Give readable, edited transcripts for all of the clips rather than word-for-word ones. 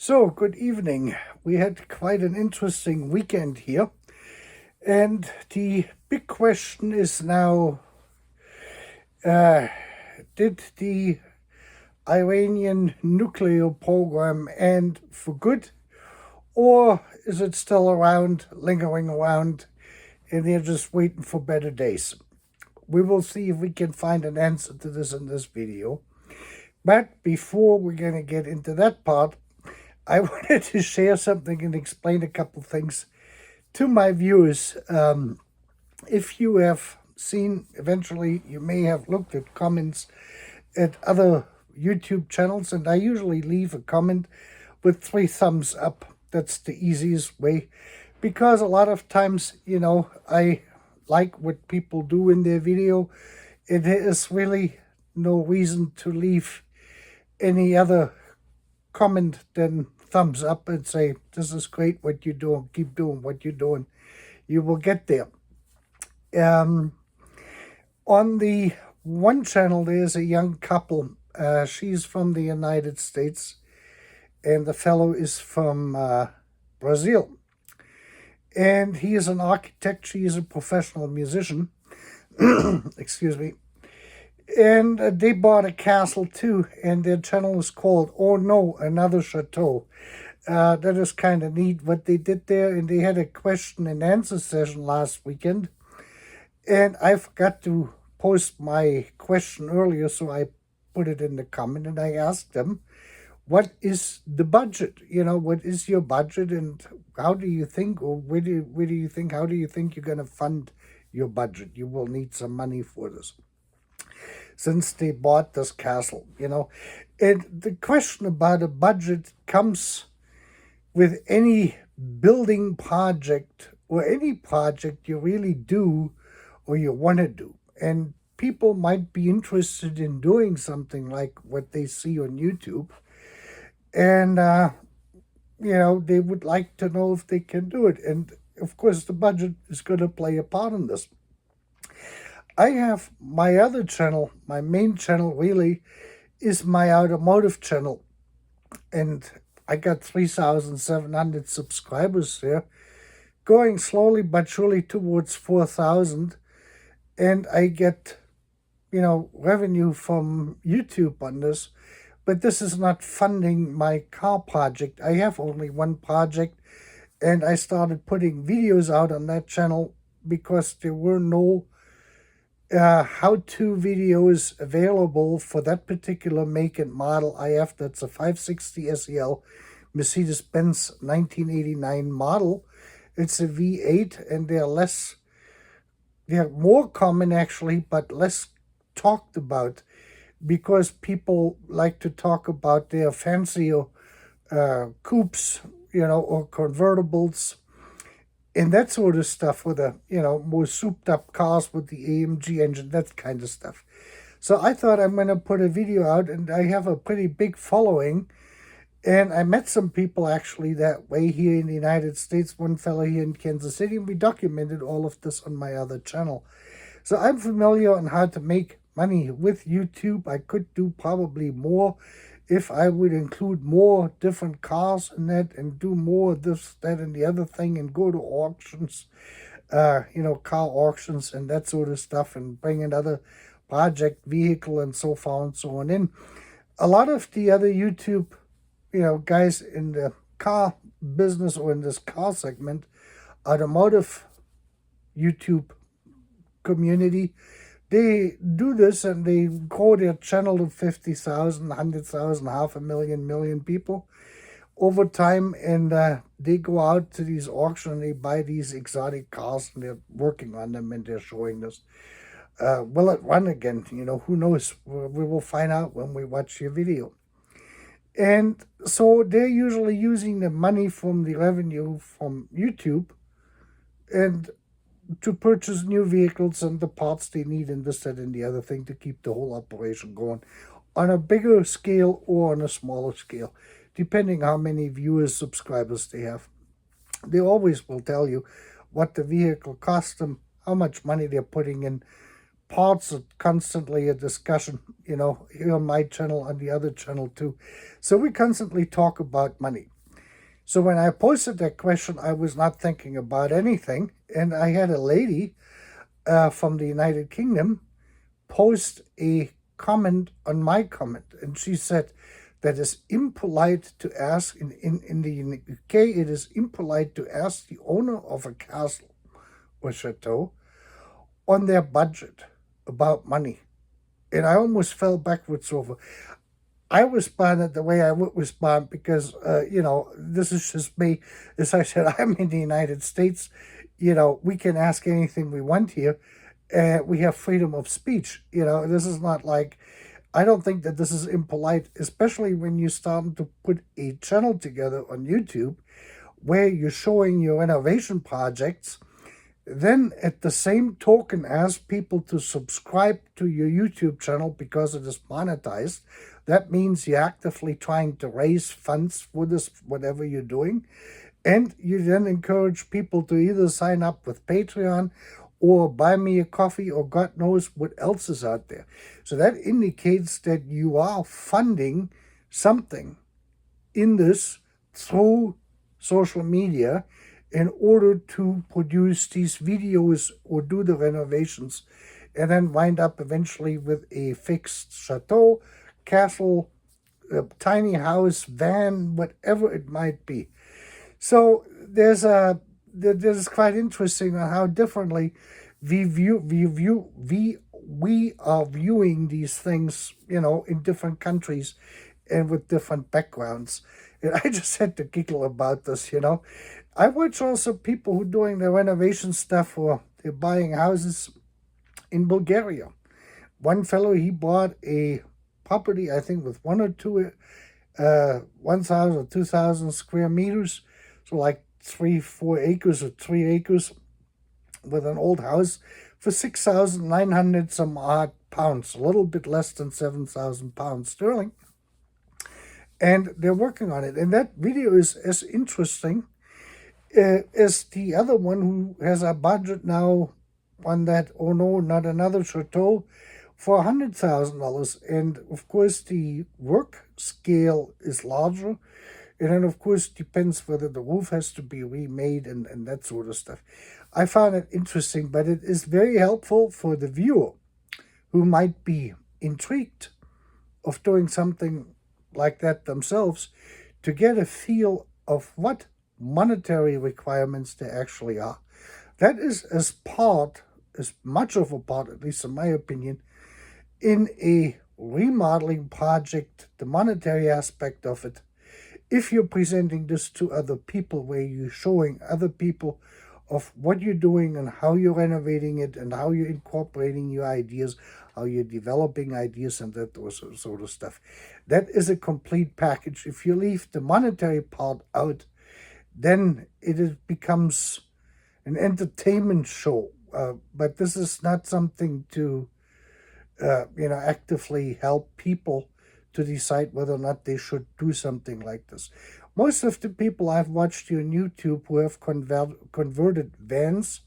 So, good evening. We had quite an interesting weekend here. And the big question is now, uh, did the Iranian nuclear program end for good? Or is it still around, lingering around, and they're just waiting for better days? We will see if we can find an answer to this in this video. But before we're going to get into that part, I wanted to share something and explain a couple things to my viewers. If you have seen, eventually you may have looked at comments at other YouTube channels, and I usually leave a comment with 3 thumbs up. That's the easiest way, because a lot of times, I like what people do in their video. It is really no reason to leave any other comment than thumbs up and say, this is great what you're doing, keep doing what you're doing. You will get there. On the one channel, there's a young couple. She's from the United States, and the fellow is from Brazil. And he is an architect. She is a professional musician. Excuse me. And they bought a castle too, and their channel is called Oh No, Another Chateau. That is kind of neat what they did there, and they had a question and answer session last weekend. And I forgot to post my question earlier, so I put it in the comment, and I asked them, what is the budget? What is your budget, and how do you think, or how do you think you're going to fund your budget? You will need some money for this, since they bought this castle, And the question about a budget comes with any building project or any project you really do or you want to do. And people might be interested in doing something like what they see on YouTube. And, they would like to know if they can do it. And, of course, the budget is going to play a part in this. I have my other channel, my main channel really, is my automotive channel. And I got 3,700 subscribers there, going slowly but surely towards 4,000. And I get, revenue from YouTube on this. But this is not funding my car project. I have only one project, and I started putting videos out on that channel because there were no how-to videos available for that particular make and model I have. That's a 560 SEL Mercedes-Benz 1989 model. It's a V8, and they're more common actually, but less talked about, because people like to talk about their fancier coupes, or convertibles, and that sort of stuff, with the, more souped up cars with the AMG engine, that kind of stuff. So I thought I'm going to put a video out, and I have a pretty big following. And I met some people actually that way here in the United States, one fellow here in Kansas City, and we documented all of this on my other channel. So I'm familiar on how to make money with YouTube. I could do probably more if I would include more different cars in that, and do more of this, that, and the other thing, and go to auctions, car auctions and that sort of stuff, and bring another project vehicle and so far and so on in. A lot of the other YouTube, guys in the car business or in this car segment, automotive YouTube community, they do this and they grow their channel to 50,000, 100,000, 500,000, million people over time, and they go out to these auctions and they buy these exotic cars, and they're working on them and they're showing this. Will it run again? Who knows? We will find out when we watch your video. And so they're usually using the money from the revenue from YouTube and to purchase new vehicles and the parts they need, and this, that, and the other thing, to keep the whole operation going on a bigger scale or on a smaller scale, depending how many viewers, subscribers they have. They always will tell you what the vehicle cost them, how much money they're putting in. Parts are constantly a discussion, here on my channel, on the other channel too. So we constantly talk about money. So when I posted that question, I was not thinking about anything. And I had a lady from the United Kingdom post a comment on my comment. And she said that it's impolite to ask, in the UK, it is impolite to ask the owner of a castle or chateau on their budget about money. And I almost fell backwards over. I responded the way I would respond because, this is just me. As I said, I'm in the United States. We can ask anything we want here. We have freedom of speech. This is not like, I don't think that this is impolite, especially when you start to put a channel together on YouTube where you're showing your renovation projects. Then, at the same token, ask people to subscribe to your YouTube channel because it is monetized. That means you're actively trying to raise funds for this, whatever you're doing. And you then encourage people to either sign up with Patreon or buy me a coffee or God knows what else is out there. So that indicates that you are funding something in this through social media in order to produce these videos or do the renovations and then wind up eventually with a fixed chateau, castle, a tiny house, van, whatever it might be. So this is quite interesting on how differently we are viewing these things, in different countries and with different backgrounds. And I just had to giggle about this. I watch also people who are doing the renovation stuff or they're buying houses in Bulgaria. One fellow, he bought a property, I think, with 1,000 or 2,000 square meters. So like 4 acres or 3 acres with an old house for 6,900 some odd pounds, a little bit less than 7,000 pounds sterling. And they're working on it. And that video is as interesting as the other one who has a budget now on that, oh no, not another chateau, for $100,000. And of course, the work scale is larger. And then, of course, depends whether the roof has to be remade and that sort of stuff. I found it interesting, but it is very helpful for the viewer who might be intrigued of doing something like that themselves to get a feel of what monetary requirements there actually are. That is as much of a part, at least in my opinion, in a remodeling project, the monetary aspect of it. If you're presenting this to other people, where you're showing other people of what you're doing and how you're renovating it and how you're incorporating your ideas, how you're developing ideas and that sort of stuff. That is a complete package. If you leave the monetary part out, then becomes an entertainment show. But this is not something to, actively help people to decide whether or not they should do something like this. Most of the people I've watched on YouTube who have converted vans,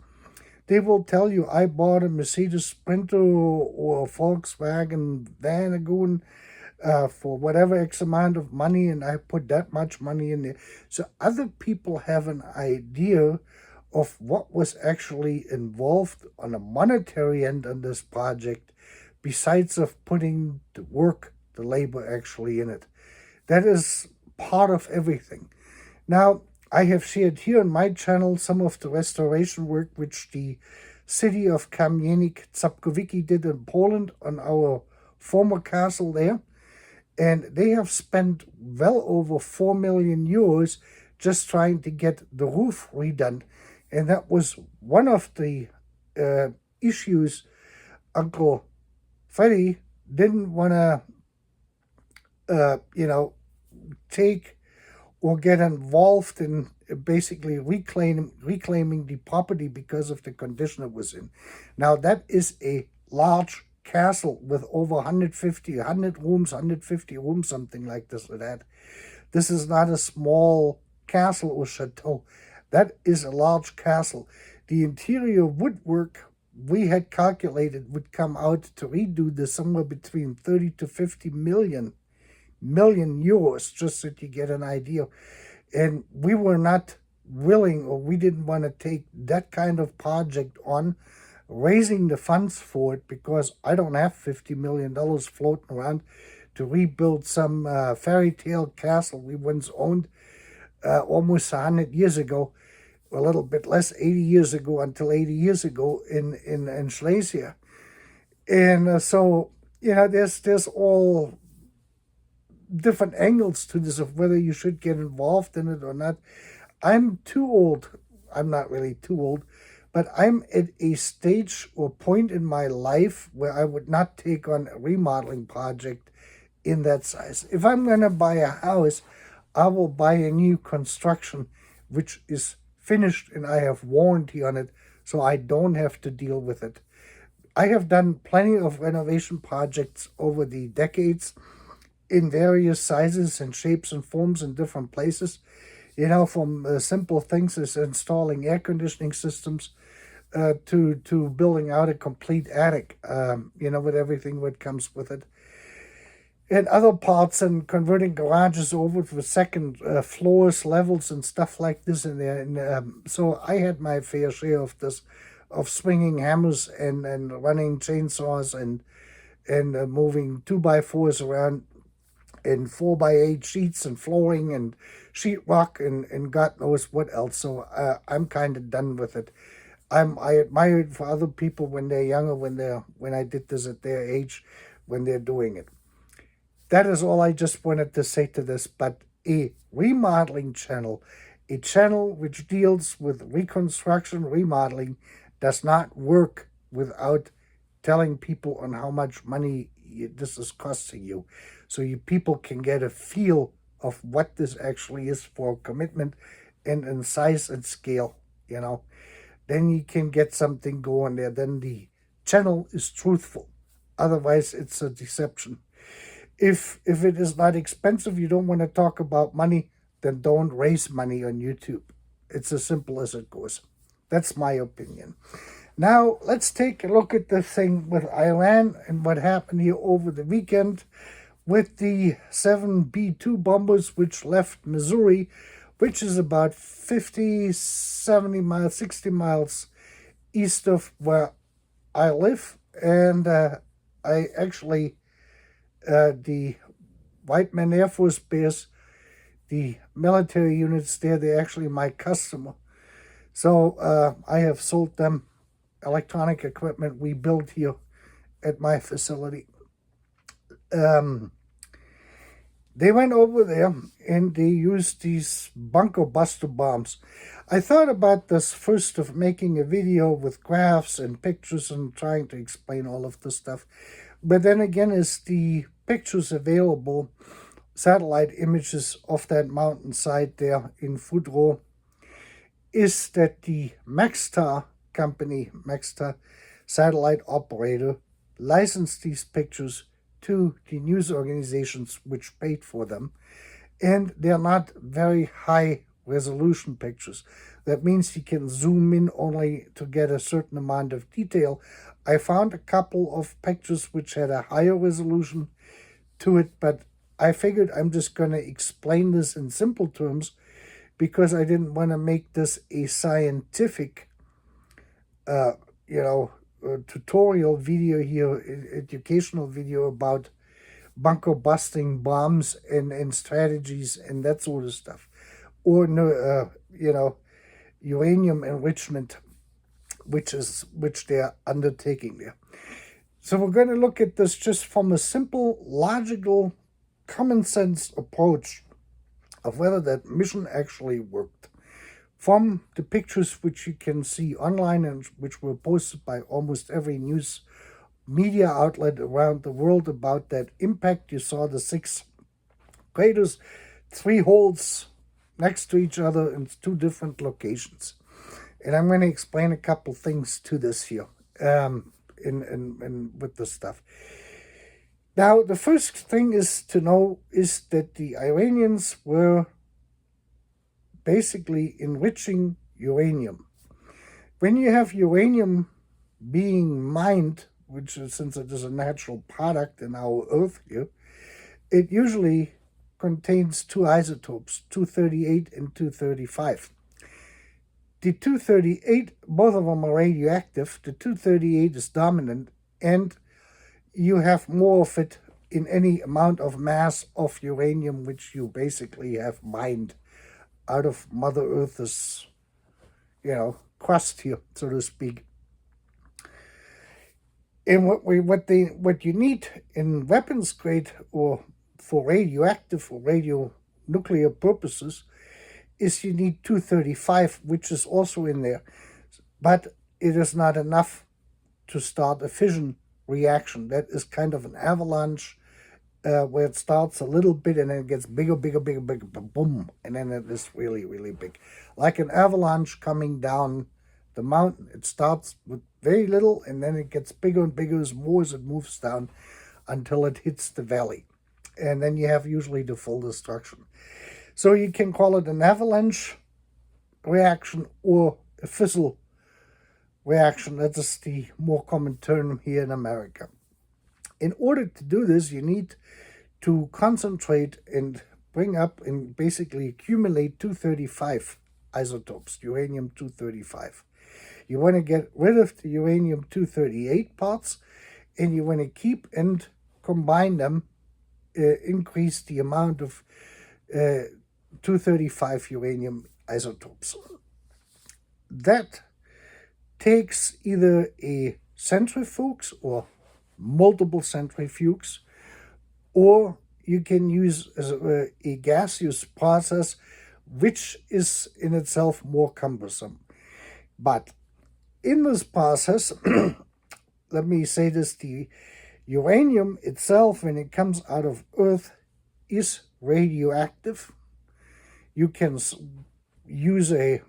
they will tell you, I bought a Mercedes Sprinter or a Volkswagen Vanagoon for whatever X amount of money, and I put that much money in there. So other people have an idea of what was actually involved on a monetary end on this project, besides of putting the work, the labor actually in it. That is part of everything. Now, I have shared here on my channel some of the restoration work which the city of Kamieniec-Czapkowicki did in Poland on our former castle there. And they have spent well over 4 million euros just trying to get the roof redone. And that was one of the issues Uncle Freddy didn't want to take or get involved in basically reclaiming the property because of the condition it was in. Now, that is a large castle with over 100 rooms, 150 rooms, something like this or that. This is not a small castle or chateau. That is a large castle. The interior woodwork we had calculated would come out to redo this somewhere between 30 to 50 million euros, just so that you get an idea. And we were not willing, or we didn't want to take that kind of project on, raising the funds for it, because I don't have $50 million floating around to rebuild some fairy tale castle we once owned almost 100 years ago, a little bit less, 80 years ago, until 80 years ago in Schleswig. And so, there's all different angles to this of whether you should get involved in it or not. I'm too old. I'm not really too old, but I'm at a stage or point in my life where I would not take on a remodeling project in that size. If I'm going to buy a house, I will buy a new construction which is finished and I have warranty on it, so I don't have to deal with it. I have done plenty of renovation projects over the decades in various sizes and shapes and forms in different places. From simple things as installing air conditioning systems to building out a complete attic, with everything that comes with it. And other parts, and converting garages over to second floors, levels, and stuff like this in there. And so I had my fair share of this, of swinging hammers and running chainsaws and moving 2x4s around, and 4x8 sheets and flooring and sheetrock and God knows what else. So I'm kind of done with it. I admire it for other people when they're younger, when I did this at their age, when they're doing it. That is all I just wanted to say to this. But a remodeling channel, a channel which deals with reconstruction, remodeling, does not work without telling people on how much money this is costing you, so you people can get a feel of what this actually is for commitment and in size and scale. Then you can get something going there. Then the channel is truthful. Otherwise, it's a deception. If it is not expensive, you don't want to talk about money, then don't raise money on YouTube. It's as simple as it goes. That's my opinion. Now, let's take a look at the thing with Iran and what happened here over the weekend with the 7 B-2 bombers which left Missouri, which is about 50, 70 miles, 60 miles east of where I live. And I actually, the White Man Air Force Base, the military units there, they're actually my customer. So I have sold them electronic equipment we built here at my facility. They went over there and they used these bunker buster bombs. I thought about this first of making a video with graphs and pictures and trying to explain all of this stuff. But then again, is the pictures available, satellite images of that mountainside there in Fordow, is that the Maxstar company, Maxstar satellite operator, licensed these pictures to the news organizations which paid for them, and they're not very high resolution pictures. That means you can zoom in only to get a certain amount of detail. I found a couple of pictures which had a higher resolution to it, but I figured I'm just going to explain this in simple terms because I didn't want to make this a scientific tutorial video here, educational video about bunker busting bombs and strategies and that sort of stuff, or uranium enrichment, which they're undertaking there. So we're going to look at this just from a simple, logical, common sense approach of whether that mission actually worked. From the pictures which you can see online and which were posted by almost every news media outlet around the world about that impact, you saw the 6 craters, 3 holes next to each other in 2 different locations. And I'm going to explain a couple things to this here with this stuff. Now, the first thing is to know is that the Iranians were basically enriching uranium. When you have uranium being mined, which is, since it is a natural product in our earth here, it usually contains two isotopes, 238 and 235. The 238, both of them are radioactive. The 238 is dominant, and you have more of it in any amount of mass of uranium, which you basically have mined out of Mother Earth's, crust here, so to speak. And what you need in weapons grade or for radioactive or radionuclear purposes is you need 235, which is also in there. But it is not enough to start a fission reaction. That is kind of an avalanche where it starts a little bit and then it gets bigger, boom, and then it is really, really big. Like an avalanche coming down the mountain. It starts with very little and then it gets bigger and bigger more as it moves down until it hits the valley. And then you have usually the full destruction. So you can call it an avalanche reaction or a fissile reaction. That is the more common term here in America. In order to do this, you need to concentrate and bring up and basically accumulate 235 isotopes, uranium-235. You want to get rid of the uranium-238 parts, and you want to keep and combine them, increase the amount of 235 uranium isotopes. That takes either a centrifuge or multiple centrifuges, or you can use a gaseous process, which is in itself more cumbersome. But in this process, let me say this, the uranium itself, when it comes out of Earth, is radioactive. You can use a,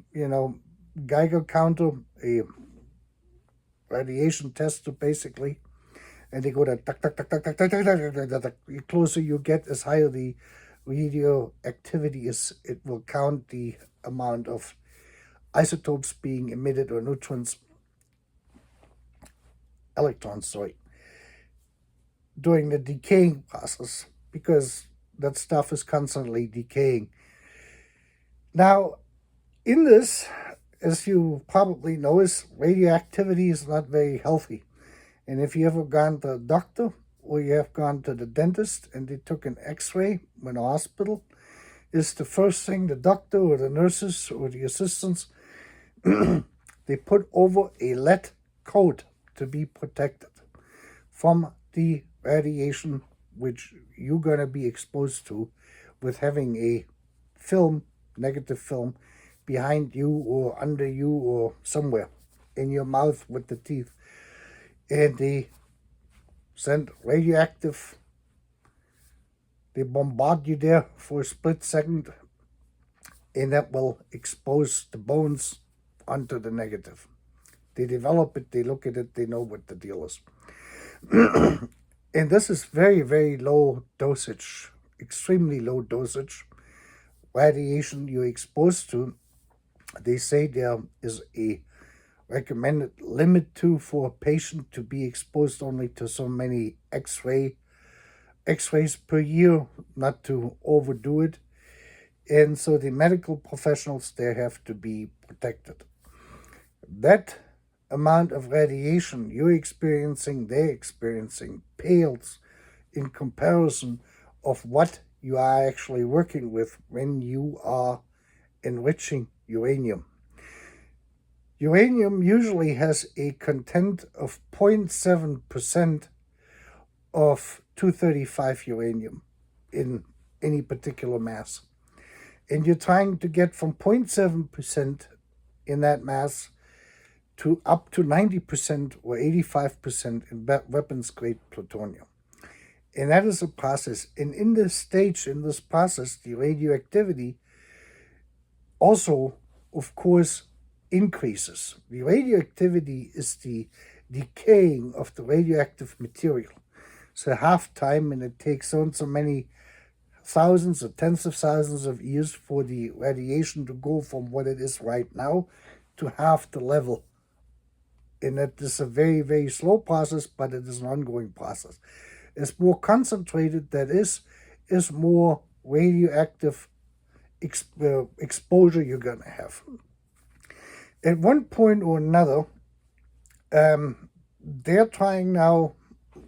Geiger counter, a radiation tester basically, and they go to tuck, tuck, tuck, tuck, tuck, tuck, tuck, tuck, tuck, tuck, tuck. The closer you get, as higher the radioactivity is, it will count the amount of isotopes being emitted, or electrons, during the decaying process, because that stuff is constantly decaying. Now, in this, as you probably know, radioactivity is not very healthy. And if you ever gone to a doctor or you have gone to the dentist and they took an x-ray in a hospital, is the first thing the doctor or the nurses or the assistants, they put over a lead coat to be protected from the radiation which you're going to be exposed to with having a film, negative film, behind you or under you or somewhere in your mouth with the teeth. And they send radioactive, they bombard you there for a split second, and that will expose the bones onto the negative. They develop it, they look at it, they know what the deal is. And this is very, very low dosage, extremely low dosage radiation you're exposed to. They say there is a recommended limit for a patient to be exposed only to so many x-rays per year, not to overdo it. And so the medical professionals, they have to be protected. That amount of radiation you're experiencing, they're experiencing, pales in comparison of what you are actually working with when you are enriching uranium. Uranium usually has a content of 0.7% of 235 uranium in any particular mass. And you're trying to get from 0.7% in that mass to up to 90% or 85% in weapons-grade plutonium. And that is a process. And in this process, the radioactivity also, of course, increases. The radioactivity is the decaying of the radioactive material. So half time, and it takes so many thousands or tens of thousands of years for the radiation to go from what it is right now to half the level. And that is a very, very slow process, but it is an ongoing process. As more concentrated that is more radioactive exposure you're going to have. At one point or another, they're trying now,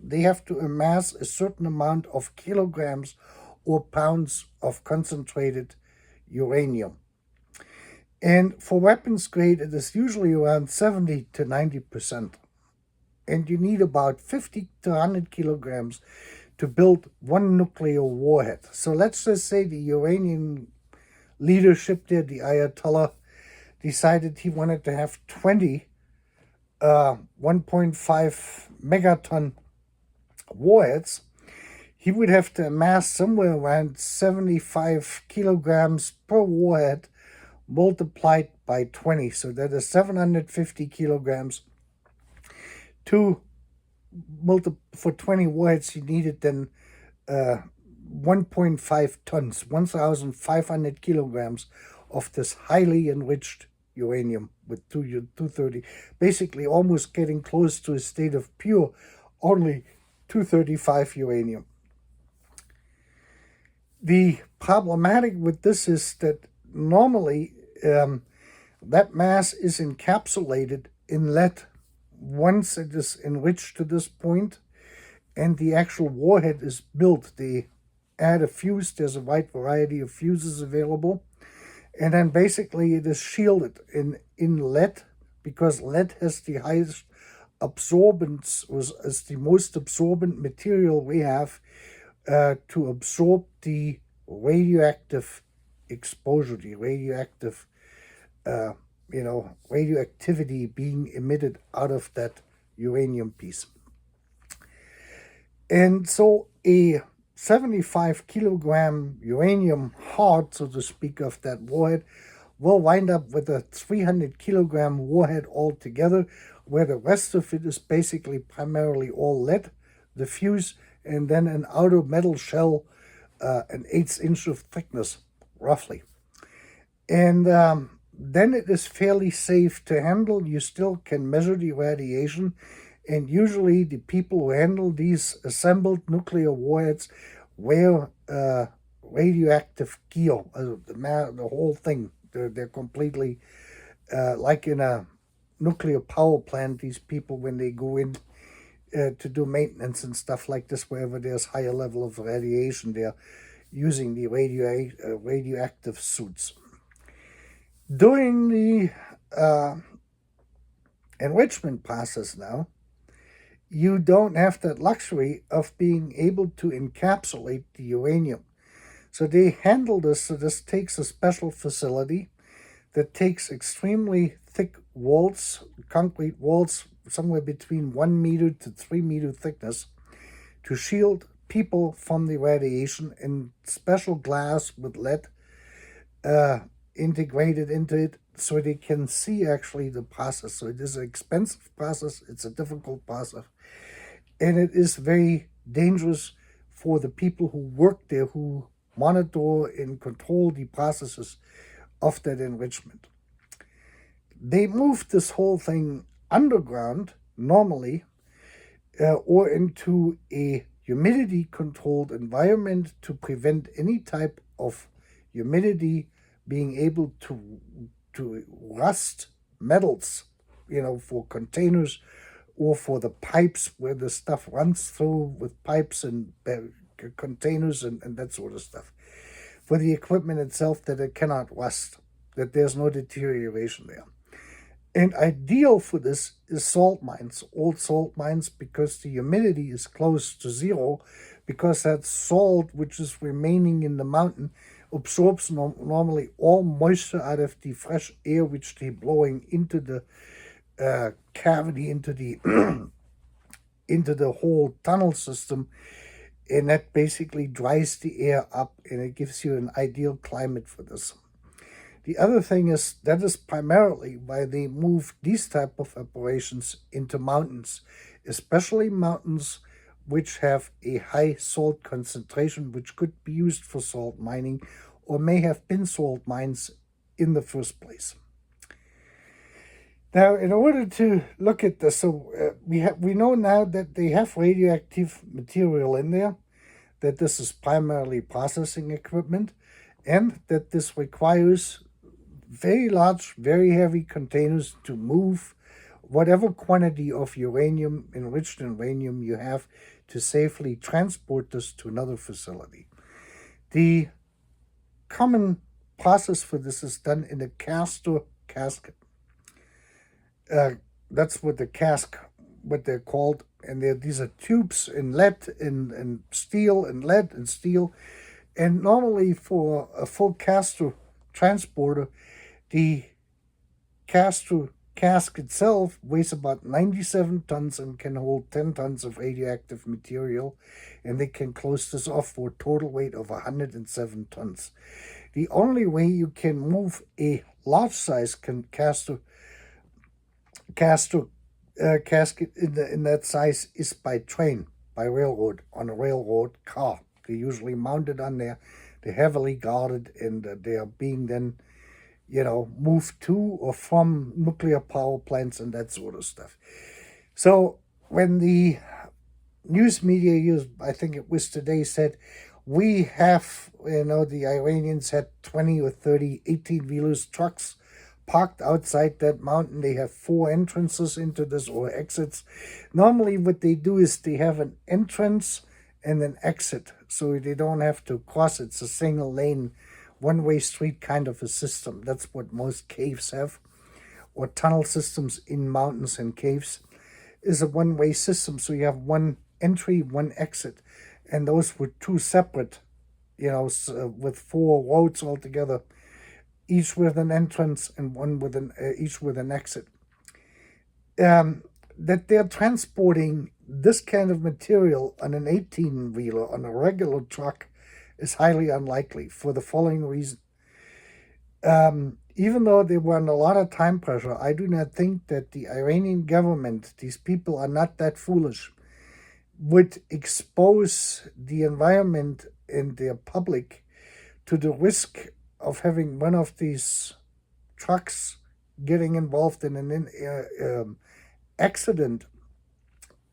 they have to amass a certain amount of kilograms or pounds of concentrated uranium. And for weapons grade, it is usually around 70 to 90%. And you need about 50 to 100 kilograms to build one nuclear warhead. So let's just say the Iranian leadership there, the Ayatollah, decided he wanted to have 20 1.5 megaton warheads. He would have to amass somewhere around 75 kilograms per warhead multiplied by 20. So that is 750 kilograms. For 20 warheads, you needed then 1.5 tons, 1,500 kilograms of this highly enriched uranium with 230, basically almost getting close to a state of pure, only 235 uranium. The problematic with this is that normally that mass is encapsulated in lead once it is enriched to this point and the actual warhead is built. They add a fuse, there's a wide variety of fuses available. And then basically it is shielded in lead, because lead has the highest absorbance, is the most absorbent material we have to absorb the radioactive exposure, the radioactive, radioactivity being emitted out of that uranium piece. And so a 75 kilogram uranium heart, so to speak, of that warhead will wind up with a 300 kilogram warhead altogether, where the rest of it is basically primarily all lead, the fuse, and then an outer metal shell, an 1/8 inch of thickness, roughly. And then it is fairly safe to handle. You still can measure the radiation. And usually the people who handle these assembled nuclear warheads wear radioactive gear, the whole thing. They're completely, like in a nuclear power plant, these people, when they go in to do maintenance and stuff like this, wherever there's higher level of radiation, they're using the radioactive suits. During the enrichment process now, you don't have that luxury of being able to encapsulate the uranium. So they handle this, so this takes a special facility that takes extremely thick walls, concrete walls, somewhere between 1 meter to 3 meter thickness, to shield people from the radiation, in special glass with lead integrated into it, so they can see actually the process. So it is an expensive process, it's a difficult process, and it is very dangerous for the people who work there, who monitor and control the processes of that enrichment. They move this whole thing underground normally, or into a humidity-controlled environment to prevent any type of humidity being able to rust metals, for containers or for the pipes where the stuff runs through, with pipes and containers and that sort of stuff. For the equipment itself, that it cannot rust, that there's no deterioration there. And ideal for this is salt mines, old salt mines, because the humidity is close to zero, because that salt which is remaining in the mountain absorbs normally all moisture out of the fresh air which they're blowing into the cavity, into the into the whole tunnel system, and that basically dries the air up, and it gives you an ideal climate for this. The other thing is, that is primarily why they move these type of operations into mountains, especially mountains which have a high salt concentration, which could be used for salt mining, or may have been salt mines in the first place. Now, in order to look at this, so we know now that they have radioactive material in there. that this is primarily processing equipment, and that this requires very large, very heavy containers to move whatever quantity of uranium, enriched uranium, you have to safely transport this to another facility. The common process for this is done in a castor casket. That's what what they're called. And these are tubes in lead and steel and lead and steel. And normally for a full castor transporter, the castor cask itself weighs about 97 tons and can hold 10 tons of radioactive material, and they can close this off for a total weight of 107 tons. The only way you can move a large size castor casket in that size is by train, by railroad, on a railroad car. They're usually mounted on there. They're heavily guarded, and they are being then moved to or from nuclear power plants and that sort of stuff. So when the news media used, I think it was today, said, we have, the Iranians had 20 or 30 18-wheelers trucks parked outside that mountain. They have 4 entrances into this, or exits. Normally what they do is they have an entrance and an exit, so they don't have to cross. It's a single lane, one-way street kind of a system. That's what most caves have, or tunnel systems in mountains and caves, is a one-way system. So you have one entry, one exit, and those were 2 separate, with 4 roads altogether, each with an entrance and one with each with an exit. That they're transporting this kind of material on an 18-wheeler, on a regular truck, is highly unlikely for the following reason. Even though they were under a lot of time pressure, I do not think that the Iranian government, these people are not that foolish, would expose the environment and their public to the risk of having one of these trucks getting involved in an accident,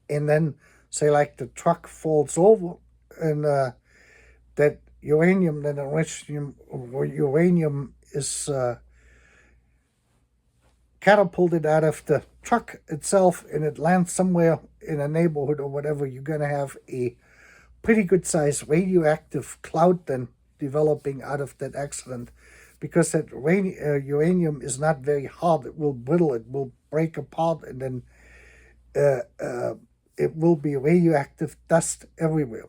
and then, say, like the truck falls over, and that uranium, that enriched uranium is catapulted out of the truck itself, and it lands somewhere in a neighborhood or whatever. You're going to have a pretty good sized radioactive cloud then developing out of that accident, because that uranium is not very hard. It will brittle, it will break apart, and then it will be radioactive dust everywhere.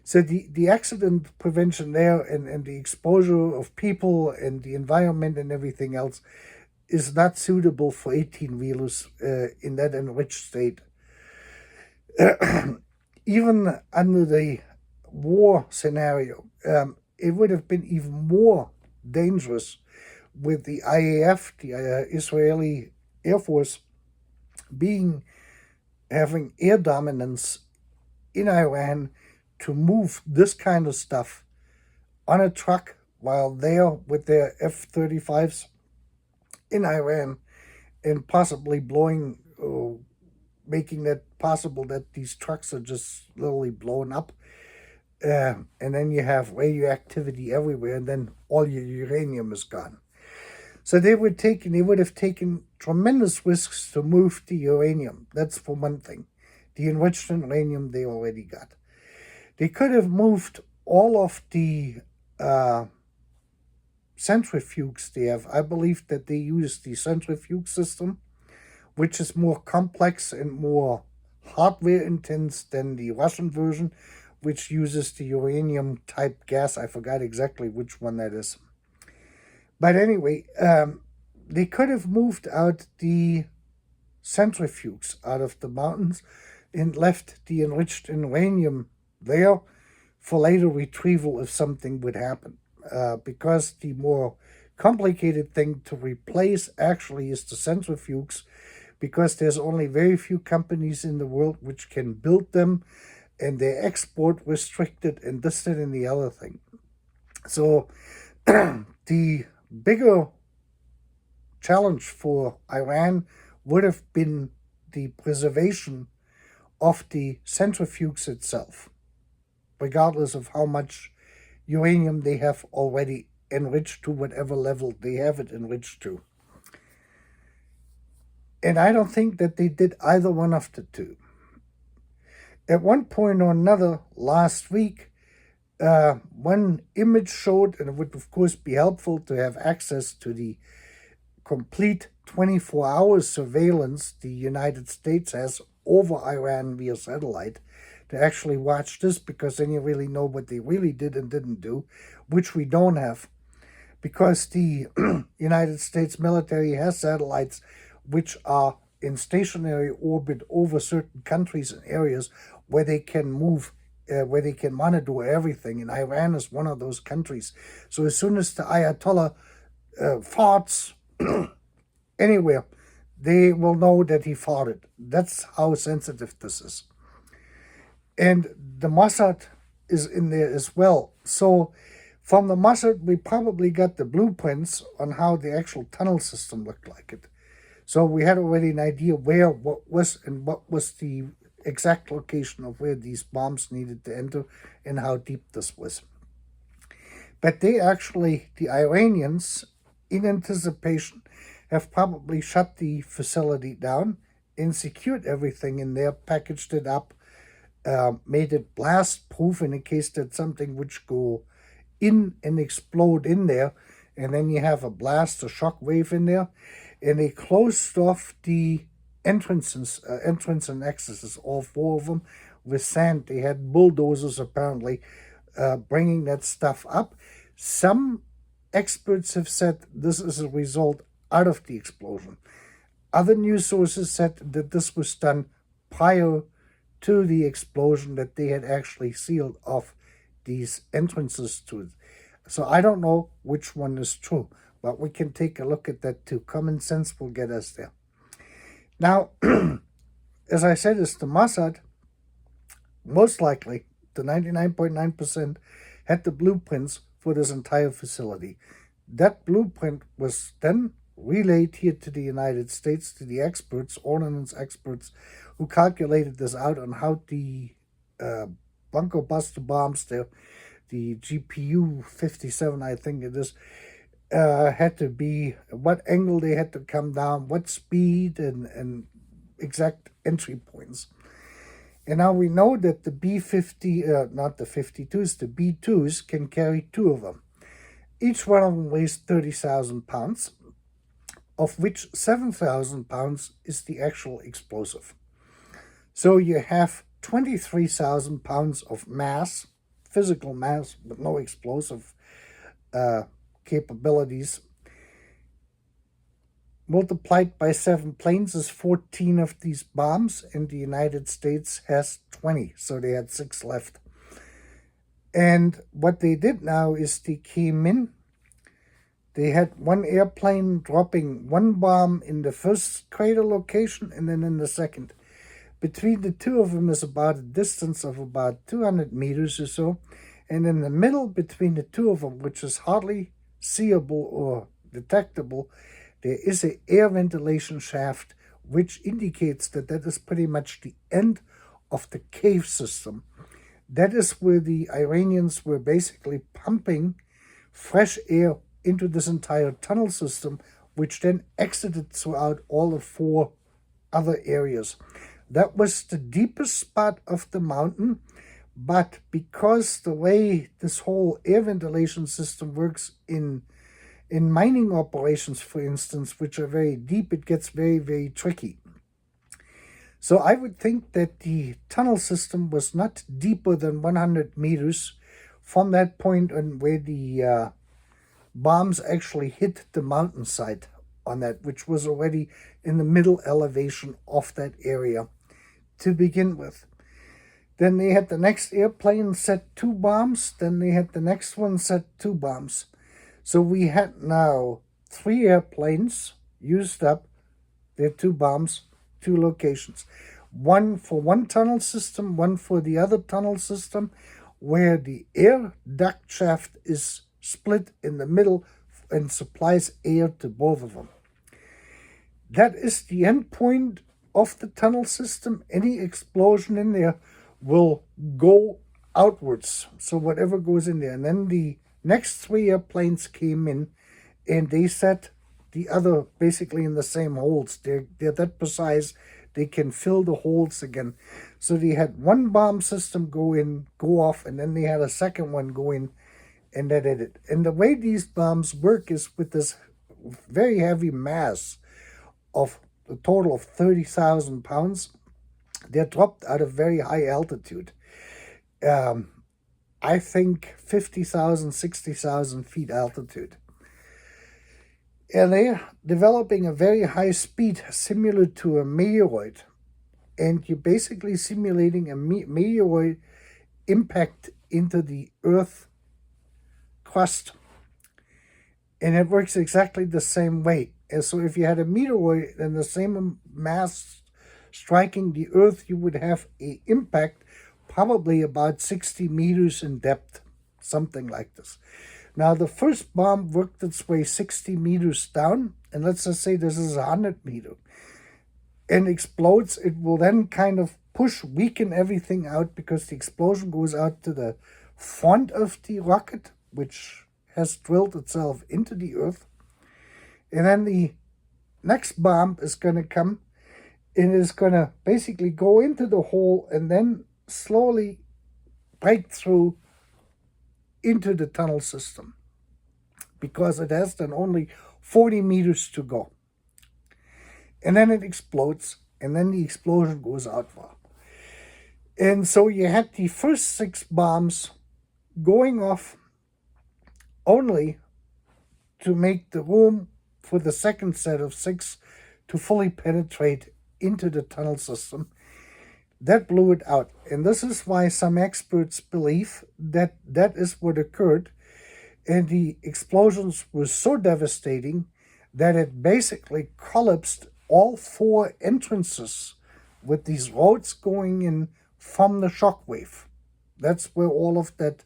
So the accident prevention there, and the exposure of people and the environment and everything else is not suitable for 18-wheelers in that enriched state. Even under the war scenario, it would have been even more dangerous with the IAF, the Israeli Air Force, having air dominance in Iran, to move this kind of stuff on a truck while they're with their F-35s in Iran, and possibly making that possible that these trucks are just literally blown up. And then you have radioactivity everywhere, and then all your uranium is gone. So they would have taken tremendous risks to move the uranium. That's for one thing. The enriched uranium they already got. They could have moved all of the centrifuges they have. I believe that they use the centrifuge system, which is more complex and more hardware intense than the Russian version, which uses the uranium type gas. I forgot exactly which one that is. But anyway, they could have moved out the centrifuges out of the mountains and left the enriched uranium there for later retrieval if something would happen. Because the more complicated thing to replace actually is the centrifuges, because there's only very few companies in the world which can build them, and they're export restricted, and this, that, and the other thing. So the bigger challenge for Iran would have been the preservation of the centrifuge itself. regardless of how much uranium they have already enriched to whatever level they have it enriched to. And I don't think that they did either one of the two. At one point or another last week, one image showed, and it would of course be helpful to have access to the complete 24-hour surveillance the United States has over Iran via satellite, to actually watch this, because then you really know what they really did and didn't do, which we don't have, because the United States military has satellites which are in stationary orbit over certain countries and areas where they can move, where they can monitor everything. And Iran is one of those countries. So as soon as the Ayatollah farts anywhere, they will know that he farted. That's how sensitive this is. And the Mossad is in there as well. So from the Mossad, we probably got the blueprints on how the actual tunnel system looked like it. So we had already an idea where what was the exact location of where these bombs needed to enter and how deep this was. But they actually, the Iranians, in anticipation, have probably shut the facility down and secured everything in there, packaged it up, made it blast proof in case that something would go in and explode in there, and then you have a blast or shock wave in there. And they closed off the entrance and exits, all four of them, with sand. They had bulldozers apparently bringing that stuff up. Some experts have said this is a result out of the explosion. Other news sources said that this was done prior to the explosion, that they had actually sealed off these entrances to it. So I don't know which one is true, but we can take a look at that too. Common sense will get us there. Now, as I said, it's the Mossad, most likely, the 99.9%, had the blueprints for this entire facility. That blueprint was then relayed here to the United States, to the experts, ordnance experts, who calculated this out on how the bunker buster bombs, the GPU 57, I think it is, had to be, what angle they had to come down, what speed, and exact entry points. And now we know that the B-50, not the 52s, the B-2s can carry two of them. Each one of them weighs 30,000 pounds, of which 7,000 pounds is the actual explosive. So you have 23,000 pounds of mass, physical mass, but no explosive capabilities. Multiplied by 7 planes is 14 of these bombs, and the United States has 20, so they had 6 left. And what they did now is they came in, they had one airplane dropping one bomb in the first crater location and then in the second. Between the two of them is about a distance of about 200 meters or so, and in the middle between the two of them, which is hardly seeable or detectable, there is an air ventilation shaft, which indicates that that is pretty much the end of the cave system. That is where the Iranians were basically pumping fresh air into this entire tunnel system, which then exited throughout all the 4 other areas. That was the deepest spot of the mountain, but because the way this whole air ventilation system works in mining operations, for instance, which are very deep, it gets very, very tricky. So I would think that the tunnel system was not deeper than 100 meters from that point on where the bombs actually hit the mountainside on that, which was already in the middle elevation of that area to begin with. Then they had the next airplane set 2 bombs, then they had the next one set 2 bombs. So we had now 3 airplanes used up their 2 bombs, 2 locations. One for one tunnel system, one for the other tunnel system, where the air duct shaft is split in the middle and supplies air to both of them. That is the end point of the tunnel system. Any explosion in there will go outwards. So whatever goes in there. And then the next 3 airplanes came in, and they set the other basically in the same holes. They're that precise, they can fill the holes again. So they had one bomb system go in, go off, and then they had a second one go in, and that did it. And the way these bombs work is with this very heavy mass of a total of 30,000 pounds. They're dropped at a very high altitude. I think 50,000, 60,000 feet altitude. And they're developing a very high speed similar to a meteoroid. And you're basically simulating a meteoroid impact into the Earth crust. And it works exactly the same way. And so if you had a meteoroid and the same mass striking the Earth, you would have an impact probably about 60 meters in depth, something like this. Now, the first bomb worked its way 60 meters down, and let's just say this is 100 meters, and explodes. It will then kind of weaken everything out because the explosion goes out to the front of the rocket, which has drilled itself into the Earth. And then the next bomb is going to come and is going to basically go into the hole and then slowly break through into the tunnel system, because it has then only 40 meters to go. And then it explodes, and then the explosion goes outward. And so you had the first 6 bombs going off only to make the room for the second set of 6 to fully penetrate into the tunnel system. That blew it out. And this is why some experts believe that that is what occurred. And the explosions were so devastating that it basically collapsed all 4 entrances with these roads going in from the shockwave. That's where all of that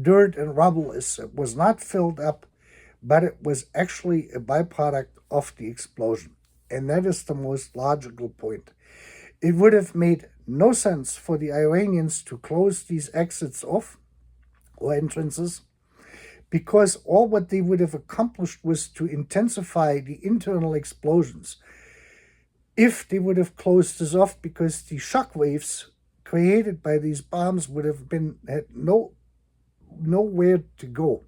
dirt and rubble is. It was not filled up, but it was actually a byproduct of the explosion. And that is the most logical point. It would have made no sense for the Iranians to close these exits off or entrances, because all what they would have accomplished was to intensify the internal explosions. If they would have closed this off, because the shock waves created by these bombs would have had nowhere to go.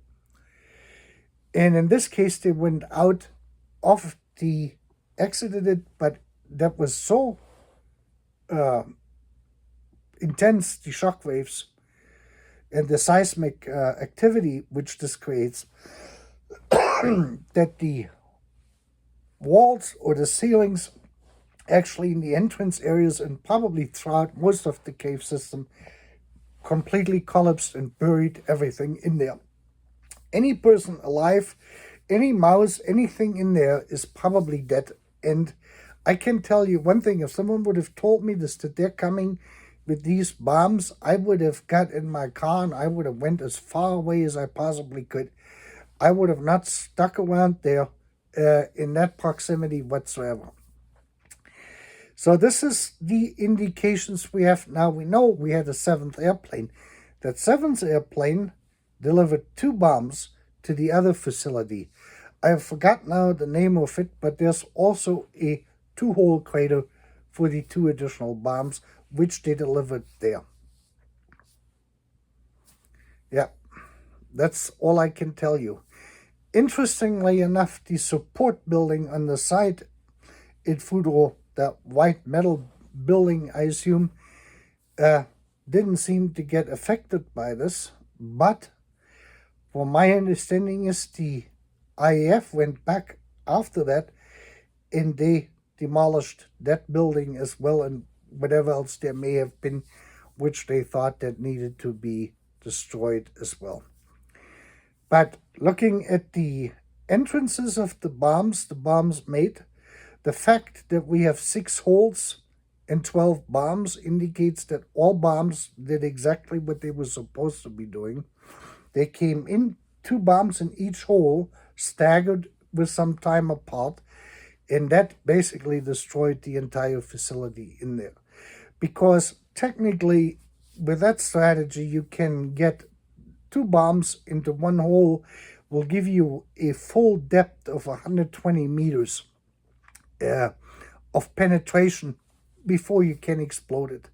And in this case, they went out of the exited it, but that was so intense, the shock waves and the seismic activity which this creates, that the walls or the ceilings actually in the entrance areas and probably throughout most of the cave system completely collapsed and buried everything in there. Any person alive, any mouse, anything in there is probably dead. And I can tell you one thing, if someone would have told me this, that they're coming with these bombs, I would have got in my car and I would have went as far away as I possibly could. I would have not stuck around there in that proximity whatsoever. So this is the indications we have now. We know we had a 7th airplane. That 7th airplane delivered 2 bombs to the other facility. I forgot now the name of it, but there's also a 2-hole crater for the 2 additional bombs, which they delivered there. Yeah, that's all I can tell you. Interestingly enough, the support building on the side at Fordow, that white metal building, I assume, didn't seem to get affected by this. But from my understanding is the IAF went back after that and they demolished that building as well, and whatever else there may have been which they thought that needed to be destroyed as well. But looking at the entrances of the bombs made, the fact that we have 6 holes and 12 bombs indicates that all bombs did exactly what they were supposed to be doing. They came in 2 bombs in each hole, staggered with some time apart, and that basically destroyed the entire facility in there. Because technically, with that strategy, you can get two bombs into one hole, will give you a full depth of 120 meters of penetration before you can explode it.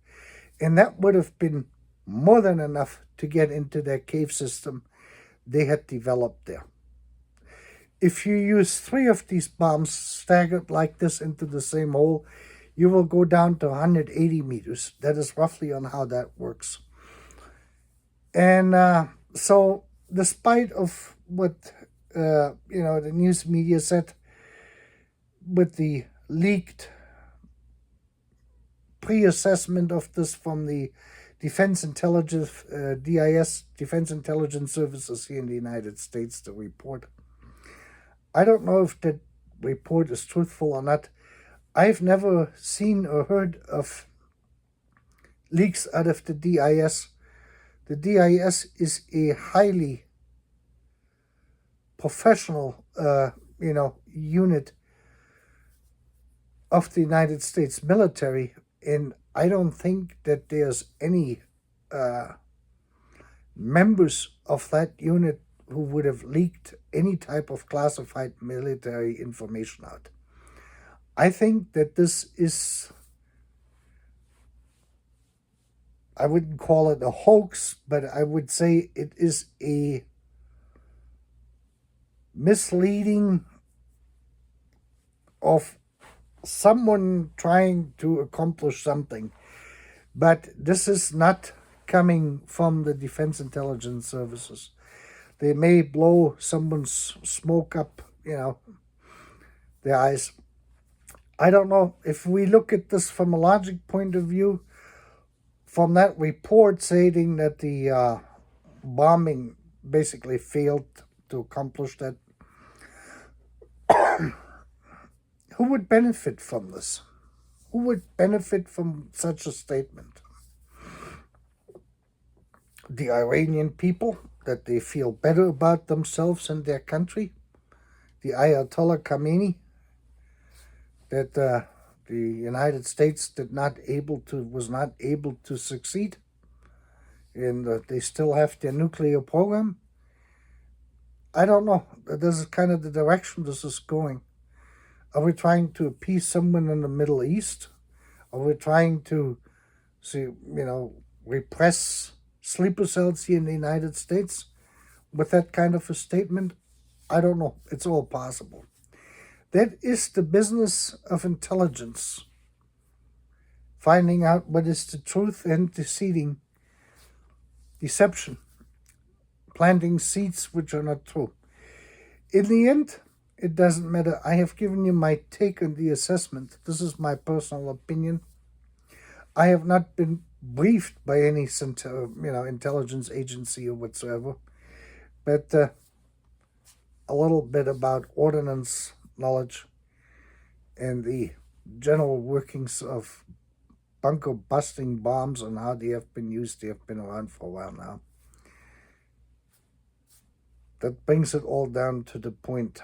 And that would have been more than enough to get into that cave system they had developed there. If you use 3 of these bombs staggered like this into the same hole, you will go down to 180 meters. That is roughly on how that works. And so, despite of what the news media said with the leaked pre-assessment of this from the Defense Intelligence, DIS, Defense Intelligence Services here in the United States, the report. I don't know if that report is truthful or not. I've never seen or heard of leaks out of the DIS. The DIS is a highly professional, unit of the United States military, and I don't think that there's any members of that unit who would have leaked any type of classified military information out. I think that this is, I wouldn't call it a hoax, but I would say it is a misleading of someone trying to accomplish something. But this is not coming from the Defense Intelligence Services. They may blow someone's smoke up, their eyes. I don't know. If we look at this from a logic point of view, from that report stating that the bombing basically failed to accomplish that, who would benefit from this? Who would benefit from such a statement? The Iranian people, that they feel better about themselves and their country? The Ayatollah Khamenei, that the United States was not able to succeed, and they still have their nuclear program? I don't know. This is kind of the direction this is going. Are we trying to appease someone in the Middle East? Are we trying to, repress sleeper cells here in the United States with that kind of a statement? I don't know. It's all possible. That is the business of intelligence. Finding out what is the truth and deception. Planting seeds which are not true. In the end, it doesn't matter. I have given you my take on the assessment. This is my personal opinion. I have not been briefed by any intelligence agency or whatsoever, but a little bit about ordnance knowledge and the general workings of bunker busting bombs and how they have been used. They have been around for a while now. That brings it all down to the point.